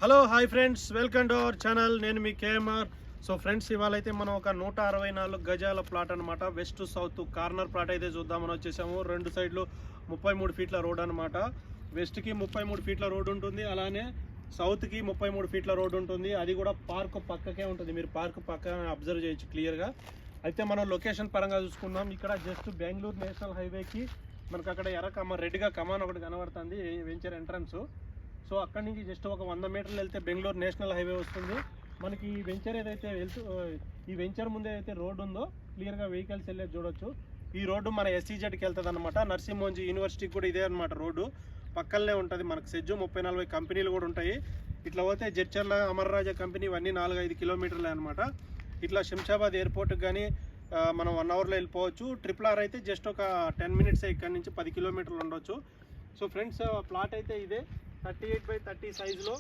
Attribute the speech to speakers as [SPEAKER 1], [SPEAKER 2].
[SPEAKER 1] Hello hi friends, welcome to our channel. నేను మీ KMR. So friends, ఇవాళ అయితే మనం ఒక 164 గజాల ప్లాట్ అనమాట. West to south corner plot అయితే చూద్దామని వచ్చేసాము. రెండు సైడ్లు 33 ఫీట్ల రోడ్ అనమాట. వెస్ట్కి 33 ఫీట్ల రోడ్ ఉంటుంది, అలానే సౌత్కి 33 ఫీట్ల రోడ్ ఉంటుంది. అది కూడా పార్క్ పక్కకే ఉంటుంది. మీరు పార్క్ పక్క అబ్జర్వ్ చేయొచ్చు క్లియర్గా. అయితే మనం లొకేషన్ పరంగా చూసుకున్నాం. ఇక్కడ జస్ట్ బెంగళూరు నేషనల్ హైవేకి మనకు అక్కడ రెడ్గా కమాన్ ఒకటి కనబడుతుంది, వెంచర్ ఎంట్రన్స్. సో అక్కడి నుంచి జస్ట్ ఒక 100 మీటర్లు వెళ్తే బెంగళూరు నేషనల్ హైవే వస్తుంది. మనకి ఈ వెంచర్ ఏదైతే ఈ వెంచర్ ముందే అయితే రోడ్డు ఉందో క్లియర్గా వెహికల్స్ వెళ్ళేది చూడొచ్చు. ఈ రోడ్డు మన SEZకి వెళ్తుంది అనమాట. నర్సింహోంజీ యూనివర్సిటీకి కూడా ఇదే అనమాట రోడ్డు. పక్కనే ఉంటుంది. మనకు సెజ్జు 30-40 కంపెనీలు కూడా ఉంటాయి. ఇట్లా పోతే జడ్చర్ల అమర్రాజా కంపెనీ ఇవన్నీ 4-5 కిలోమీటర్లే అనమాట. ఇట్లా శంషాబాద్ ఎయిర్పోర్ట్కి కానీ మనం 1 అవర్లో వెళ్ళిపోవచ్చు. RRR అయితే జస్ట్ ఒక 10 మినిట్స్ ఇక్కడ నుంచి 10 కిలోమీటర్లు ఉండొచ్చు. సో ఫ్రెండ్స్, ప్లాట్ అయితే ఇదే 38 by 30 సైజులో